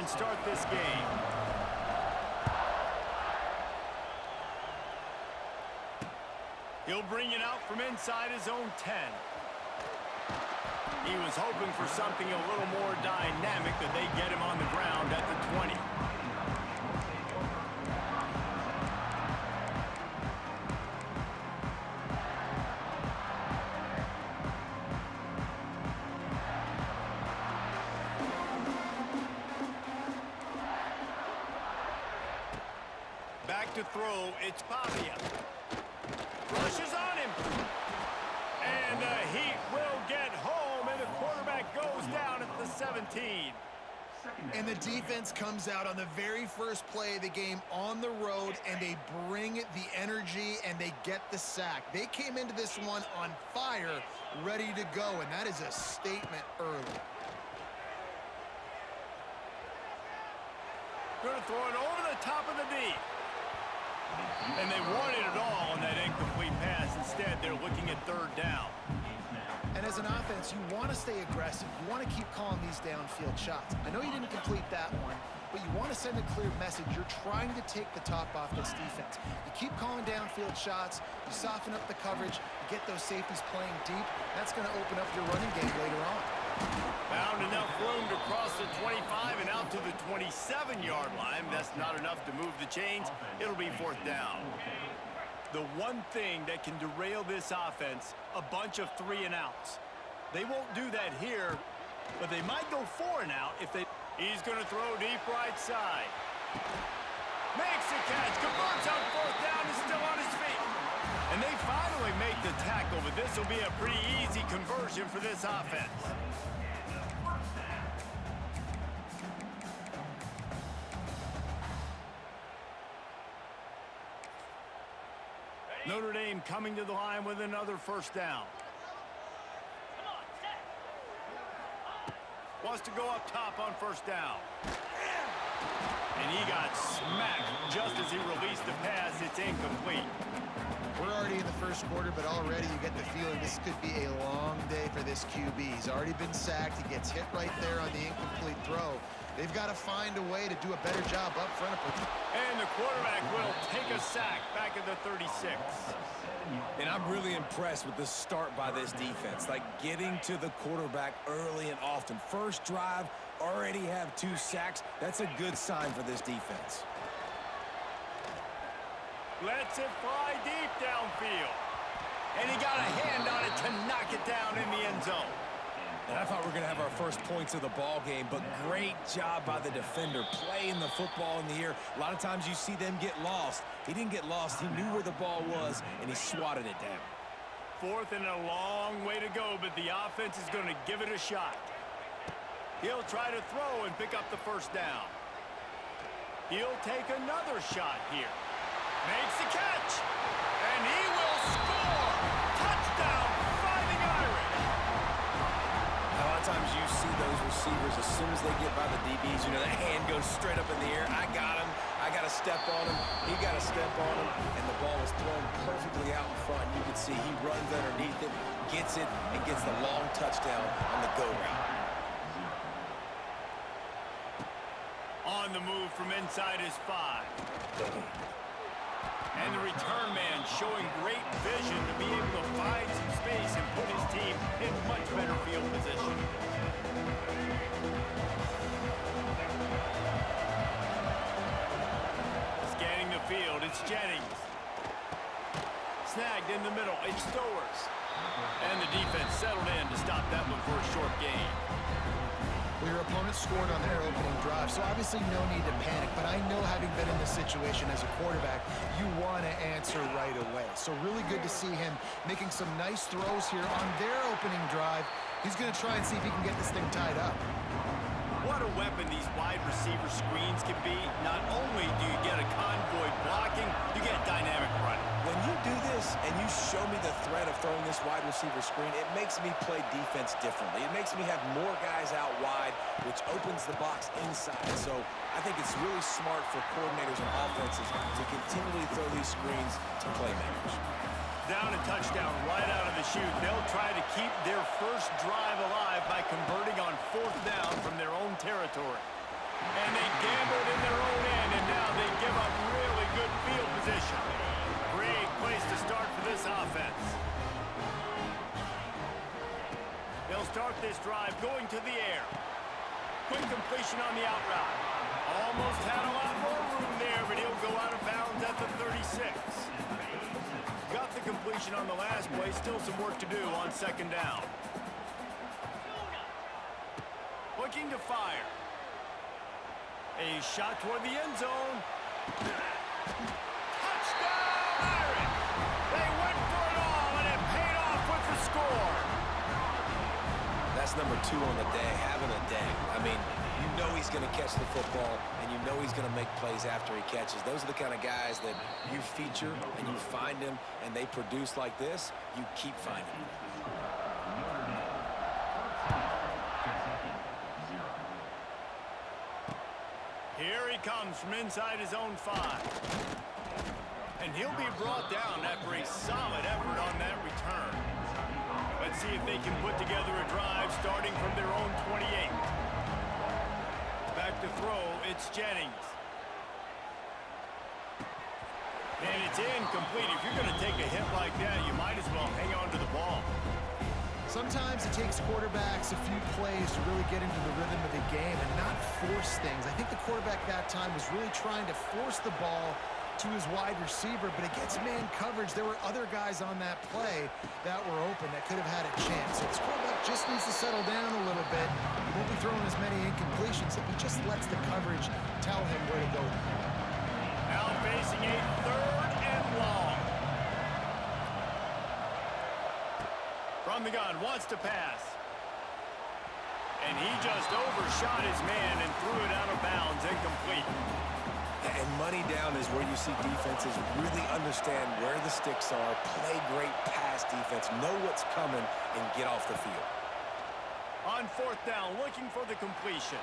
and start this game. He'll bring it out from inside his own 10. He was hoping for something a little more dynamic, that they get him on the ground at the 20. Back to throw, it's Pavia. Rushes on him. And the Heat will get home, and the quarterback goes down at the 17. And the defense comes out on the very first play of the game on the road, and they bring the energy, and they get the sack. They came into this one on fire, ready to go, and that is a statement early. Going to throw it over the top of the D. And they wanted it all on that incomplete pass. Instead, they're looking at third down. And as an offense, you want to stay aggressive. You want to keep calling these downfield shots. I know you didn't complete that one, but you want to send a clear message. You're trying to take the top off this defense. You keep calling downfield shots. You soften up the coverage. You get those safeties playing deep. That's going to open up your running game later on. Found enough room to cross the 25 and out to the 27-yard line. That's not enough to move the chains. It'll be fourth down. The one thing that can derail this offense, a bunch of 3-and-outs. They won't do that here, but they might go 4-and-out if they... He's going to throw deep right side. Makes the catch, converts on fourth down, is still on his feet. And they finally make the tackle, but this will be a pretty easy conversion for this offense. Notre Dame coming to the line with another first down. Wants to go up top on first down. And he got smacked just as he released the pass. It's incomplete. We're already in the first quarter, but already you get the feeling this could be a long day for this QB. He's already been sacked. He gets hit right there on the incomplete throw. They've got to find a way to do a better job up front. And the quarterback will take a sack back at the 36. And I'm really impressed with the start by this defense. Like getting to the quarterback early and often. First drive, already have 2 sacks. That's a good sign for this defense. Lets it fly deep downfield. And he got a hand on it to knock it down in the end zone. And I thought we were going to have our first points of the ball game, but great job by the defender playing the football in the air. A lot of times you see them get lost. He didn't get lost. He knew where the ball was, and he swatted it down. Fourth and a long way to go, but the offense is going to give it a shot. He'll try to throw and pick up the first down. He'll take another shot here. Makes the catch, and he will score! Touchdown, Fighting Irish! A lot of times you see those receivers, as soon as they get by the DBs, you know, that hand goes straight up in the air. I got him. I got to step on him. He got to step on him. And the ball was thrown perfectly out in front. You can see he runs underneath it, gets it, and gets the long touchdown on the go route. On the move from inside his 5. And the return man showing great vision to be able to find some space and put his team in much better field position. Scanning the field, it's Jennings. Snagged in the middle, it's Stowers. And the defense settled in to stop that one for a short gain. Well, your opponent scored on their opening drive, so obviously no need to panic. But I know, having been in this situation as a quarterback, you want to answer right away. So really good to see him making some nice throws here on their opening drive. He's going to try and see if he can get this thing tied up. What a weapon these wide receiver screens can be. Not only do you get a convoy blocking, you get dynamic running. When you do this and you show me the threat of throwing this wide receiver screen, it makes me play defense differently. It makes me have more guys out wide, which opens the box inside. So I think it's really smart for coordinators and offenses to continually throw these screens to playmakers. Down a touchdown right out of the chute. They'll try to keep their first drive alive by converting on fourth down from their own territory. And they gambled in their own end, and now they give up really good field position. Great place to start for this offense. They'll start this drive going to the air. Quick completion on the out route. Almost had a lot more room there, but he'll go out of bounds at the 36. Got the completion on the last play. Still some work to do on second down. Looking to fire. A shot toward the end zone. Touchdown, Irish! They went for it all, and it paid off with the score. That's number 2 on the day, having a day. I mean, you know he's going to catch the football, and you know he's going to make plays after he catches. Those are the kind of guys that you feature, and you find them, and they produce like this, you keep finding them. Here he comes from inside his own 5. And he'll be brought down after a solid effort on that return. Let's see if they can put together a drive starting from their own 28. Back to throw, it's Jennings. And it's incomplete. If you're going to take a hit like that, you might as well hang on to the ball. Sometimes it takes quarterbacks a few plays to really get into the rhythm of the game and not force things. I think the quarterback that time was really trying to force the ball to his wide receiver, but against man coverage, there were other guys on that play that were open that could have had a chance. So this quarterback just needs to settle down a little bit. He won't be throwing as many incompletions if he just lets the coverage tell him where to go. Now facing a 3rd and long. From the gun, wants to pass. And he just overshot his man and threw it out of bounds, incomplete. And money down is where you see defenses really understand where the sticks are, play great pass defense, know what's coming, and get off the field. On 4th down, looking for the completion.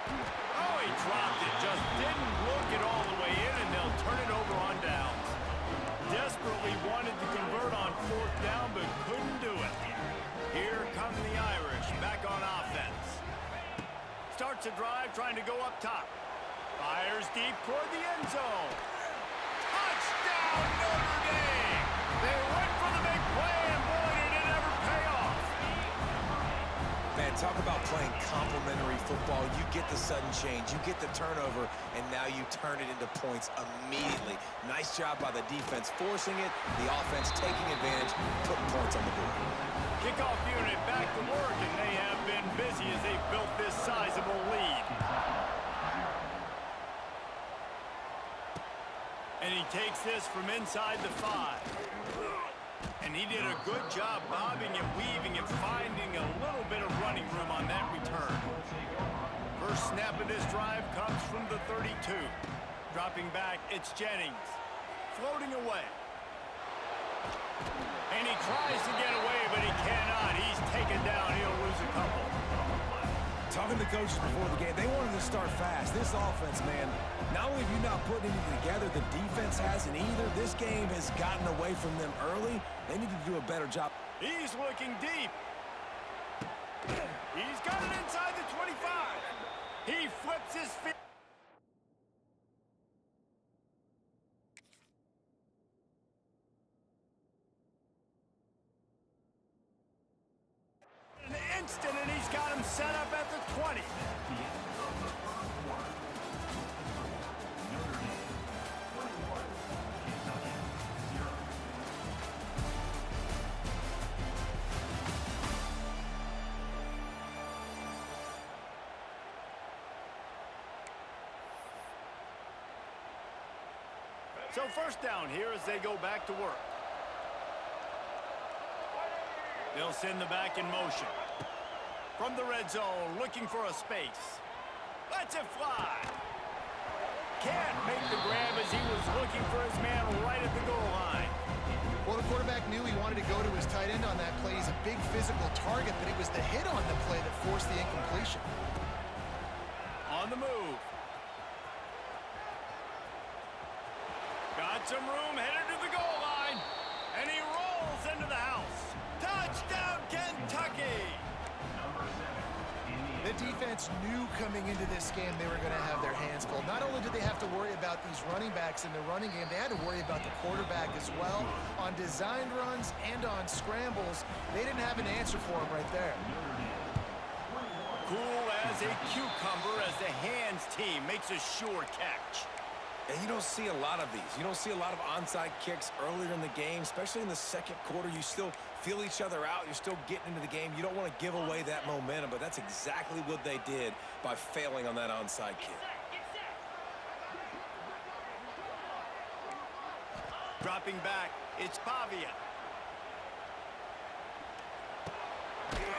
Oh, he dropped it. Just didn't look it all the way in, and they'll turn it over on downs. Desperately wanted to convert on 4th down, but couldn't do it. Here come the Irish, back on offense. Starts a drive, trying to go up top. Fires deep toward the end zone. Touchdown, Notre Dame! They went for the big play, and boy, did it ever pay off. Man, talk about playing complementary football. You get the sudden change, you get the turnover, and now you turn it into points immediately. Nice job by the defense forcing it, the offense taking advantage, putting points on the board. Kickoff unit back to work, and they have been busy as they've built this sizable lead. And he takes this from inside the 5. And he did a good job bobbing and weaving and finding a little bit of running room on that return. First snap of this drive comes from the 32. Dropping back, it's Jennings. Floating away. And he tries to get away, but he cannot. He's taken down. He'll lose a couple. Talking to the coaches before the game, they wanted to start fast. This offense, man, not only have you not put anything together, the defense hasn't either. This game has gotten away from them early. They need to do a better job. He's looking deep. He's got it inside the 25. He flips his feet. An instant, and he's got him set up at the 20. So first down here as they go back to work. They'll send the back in motion. From the red zone, looking for a space. Lets it fly. Can't make the grab as he was looking for his man right at the goal line. Well, the quarterback knew he wanted to go to his tight end on that play. He's a big physical target, but it was the hit on the play that forced the incompletion. On the move. Got some room, headed to the goal line. And he rolls into the house. Touchdown, Kentucky! The defense knew coming into this game they were going to have their hands full. Not only did they have to worry about these running backs in the running game, they had to worry about the quarterback as well. On designed runs and on scrambles, they didn't have an answer for him right there. Cool as a cucumber as the hands team makes a sure catch. And you don't see a lot of these. You don't see a lot of onside kicks earlier in the game, especially in the second quarter. You still feel each other out. You're still getting into the game. You don't want to give away that momentum, but that's exactly what they did by failing on that onside kick. Dropping back, it's Pavia.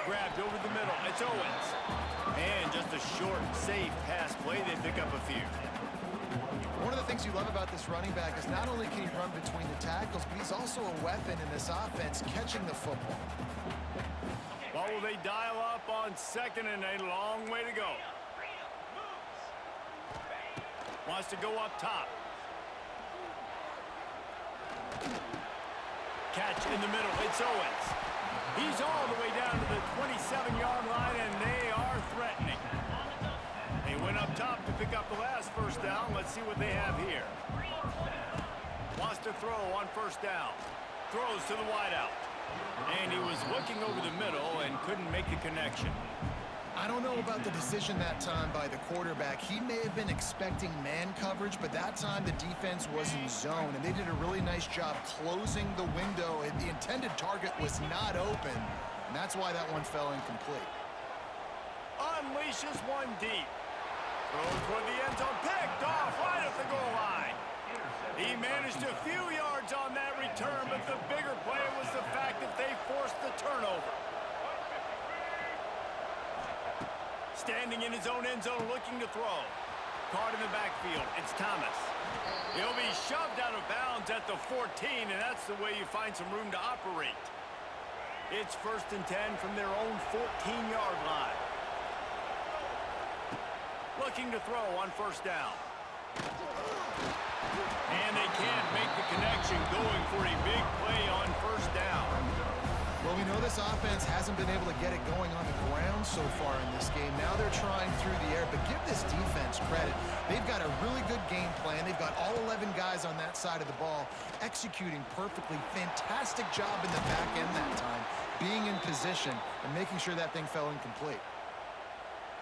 Grabbed over the middle, it's Owens. And just a short, safe pass play, they pick up a few. One of the things you love about this running back is not only can he run between the tackles, but he's also a weapon in this offense, catching the football. Well, will they dial up on second and a long way to go? Wants to go up top. Catch in the middle, it's Owens. He's all the way down to the 27-yard line, and they are threatening. They went up top to pick up the last first down. Let's see what they have here. Wants to throw on first down. Throws to the wideout. And he was looking over the middle and couldn't make the connection. I don't know about the decision that time by the quarterback. He may have been expecting man coverage, but that time the defense was in zone, and they did a really nice job closing the window. The intended target was not open, and that's why that one fell incomplete. Unleashes one deep. Throws toward the end zone, picked off right at the goal line. He managed a few yards on that return, but the bigger play was the fact that they forced the turnover. Standing in his own end zone, looking to throw. Caught in the backfield, it's Thomas. He'll be shoved out of bounds at the 14, and that's the way you find some room to operate. It's 1st and 10 from their own 14-yard line. Looking to throw on first down. And they can't make the connection, going for a big play on first down. Well, we know this offense hasn't been able to get it going on the ground so far in this game. Now they're trying through the air, but give this defense credit. They've got a really good game plan. They've got all 11 guys on that side of the ball executing perfectly. Fantastic job in the back end that time, being in position and making sure that thing fell incomplete.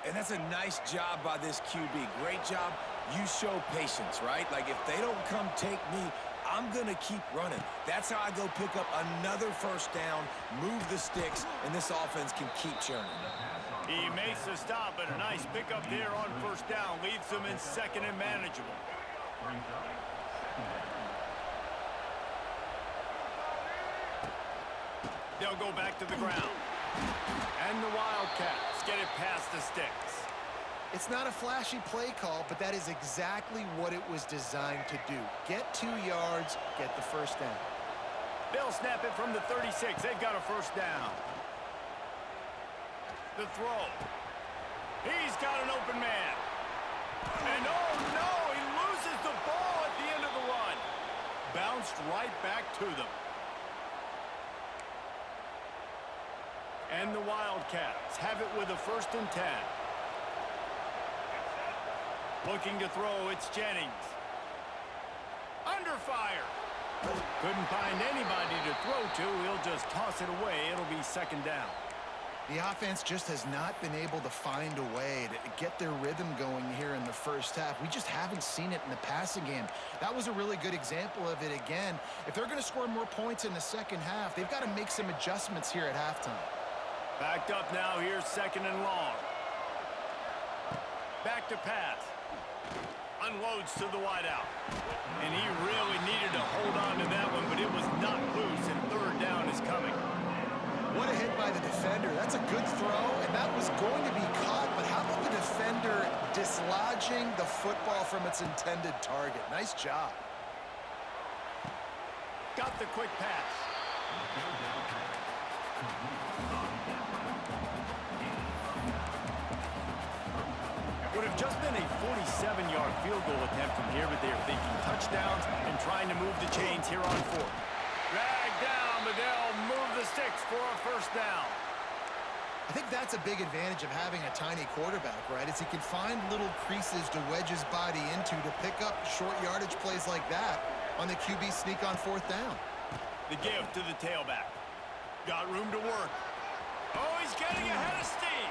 And that's a nice job by this QB. Great job. You show patience, right? Like, if they don't come take me, I'm going to keep running. That's how I go pick up another first down, move the sticks, and this offense can keep churning. He makes the stop, but a nice pickup there on first down. Leaves them in second and manageable. They'll go back to the ground. And the Wildcats get it past the sticks. It's not a flashy play call, but that is exactly what it was designed to do. Get 2 yards, get the first down. They'll snap it from the 36. They've got a first down. The throw. He's got an open man. And oh no, he loses the ball at the end of the run. Bounced right back to them. And the Wildcats have it with a 1st and 10. Looking to throw, it's Jennings. Under fire. Couldn't find anybody to throw to. He'll just toss it away. It'll be 2nd down. The offense just has not been able to find a way to get their rhythm going here in the first half. We just haven't seen it in the passing game. That was a really good example of it again. If they're going to score more points in the second half, they've got to make some adjustments here at halftime. Backed up now, here's 2nd and long. Back to pass. Unloads to the wideout. And he really needed to hold on to that one, but it was not loose, and 3rd down is coming. What a hit by the defender. That's a good throw, and that was going to be caught, but how about the defender dislodging the football from its intended target? Nice job. Got the quick pass. Would have just been a 47-yard field goal attempt from here, but they're thinking touchdowns and trying to move the chains here on 4th. Dragged down, but they'll move the sticks for a first down. I think that's a big advantage of having a tiny quarterback, right? Is he can find little creases to wedge his body into to pick up short yardage plays like that on the QB sneak on 4th down. The give to the tailback. Got room to work. Oh, he's getting ahead of steam.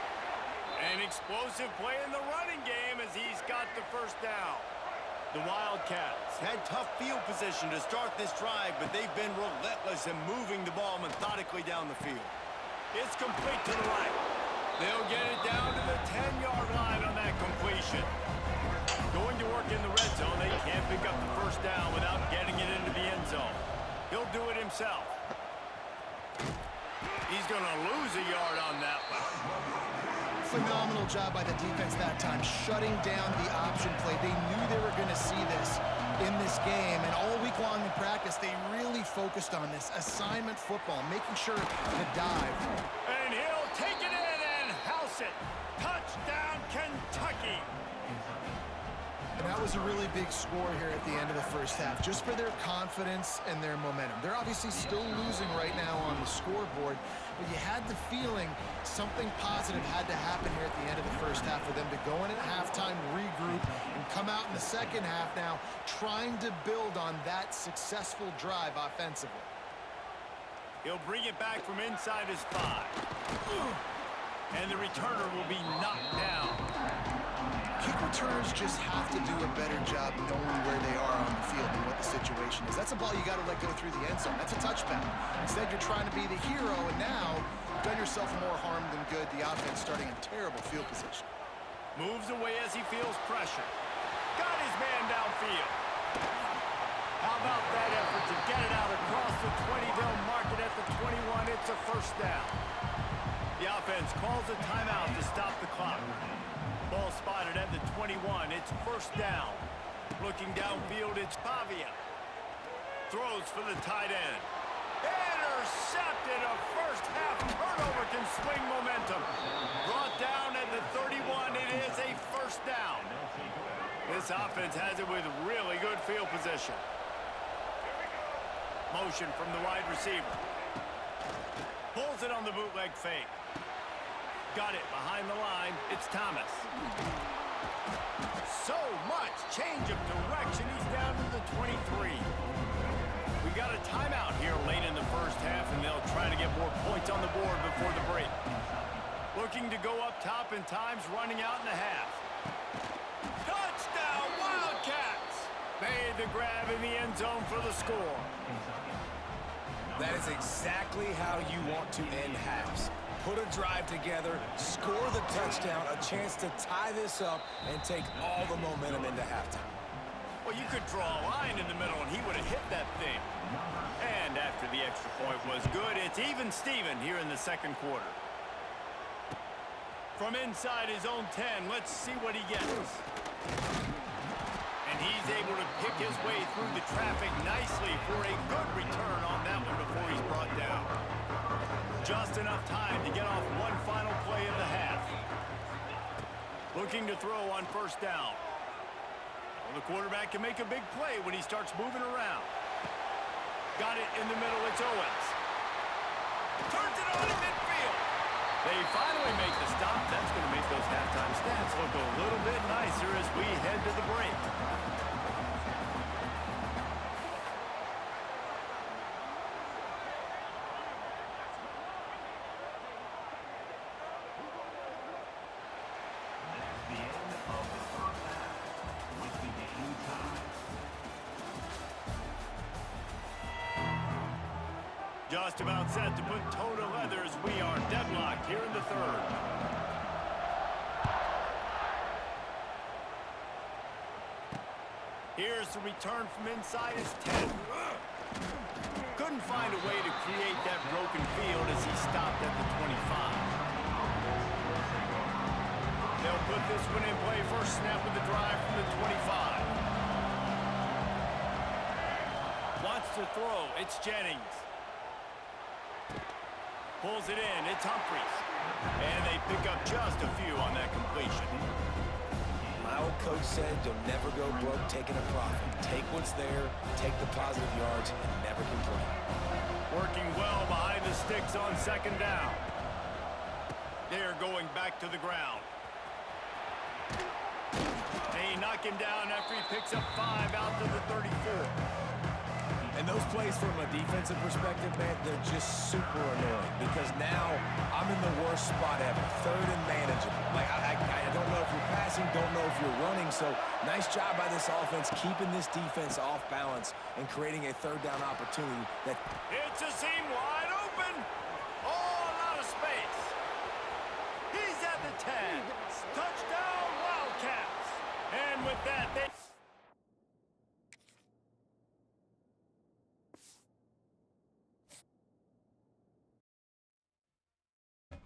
An explosive play in the running game as he's got the 1st down. The Wildcats had tough field position to start this drive, but they've been relentless in moving the ball methodically down the field. It's complete to the right. They'll get it down to the 10-yard line on that completion. Going to work in the red zone, they can't pick up the 1st down without getting it into the end zone. He'll do it himself. He's going to lose a yard on that one. Phenomenal job by the defense that time, shutting down the option play. They knew they were going to see this in this game, and all week long in practice, they really focused on this assignment football, making sure to dive. And he'll take it in and house it. Touchdown, Kentucky. And that was a really big score here at the end of the 1st half, just for their confidence and their momentum. They're obviously still losing right now on the scoreboard, but you had the feeling something positive had to happen here at the end of the 1st half for them to go in at halftime, regroup, and come out in the 2nd half now trying to build on that successful drive offensively. He'll bring it back from inside his 5. And the returner will be knocked down. Kick returners just have to do a better job knowing where they are on the field and what the situation is. That's a ball you got to let go through the end zone. That's a touchback. Instead, you're trying to be the hero, and now you've done yourself more harm than good. The offense starting in terrible field position. Moves away as he feels pressure. Got his man downfield. How about that effort to get it out across the 20? They'll mark it at the 21. It's a 1st down. The offense calls a timeout to stop the clock. Ball spotted at the 21. It's 1st down. Looking downfield, it's Pavia. Throws for the tight end. Intercepted. A 1st half turnover can swing momentum. Brought down at the 31. It is a 1st down. This offense has it with really good field position. Motion from the wide receiver. Pulls it on the bootleg fake. Got it behind the line. It's Thomas. So much change of direction. He's down to the 23. We got a timeout here late in the 1st half, and they'll try to get more points on the board before the break. Looking to go up top, and time's running out in the half. Touchdown, Wildcats! Made the grab in the end zone for the score. That is exactly how you want to end halves. Put a drive together, score the touchdown, a chance to tie this up, and take all the momentum into halftime. Well, you could draw a line in the middle, and he would have hit that thing. And after the extra point was good, it's even Steven here in the 2nd quarter. From inside his own 10, let's see what he gets. And he's able to pick his way through the traffic nicely for a good return on that one before he's brought down. Just enough time to get off one final play of the half. Looking to throw on 1st down. Well, the quarterback can make a big play when he starts moving around. Got it in the middle, it's Owens. Turns it on in midfield. They finally make the stop. That's going to make those halftime stats look a little bit nicer as we head to the break. Just about set to put toe to leather as we are deadlocked here in the 3rd. Here's the return from inside his 10. Couldn't find a way to create that broken field as he stopped at the 25. They'll put this one in play. 1st snap of the drive from the 25. Wants to throw. It's Jennings. Pulls it in. It's Humphries. And they pick up just a few on that completion. My old coach said you'll never go broke taking a profit. Take what's there, take the positive yards, and never complain. Working well behind the sticks on 2nd down. They are going back to the ground. They knock him down after he picks up 5 out to the 34. And those plays from a defensive perspective, man, they're just super annoying because now I'm in the worst spot ever, third and manageable. Like, I don't know if you're passing, don't know if you're running, so nice job by this offense keeping this defense off balance and creating a third down opportunity. It's a seam wide open. Oh, a lot of space. He's at the 10. Touchdown, Wildcats. And with that, they...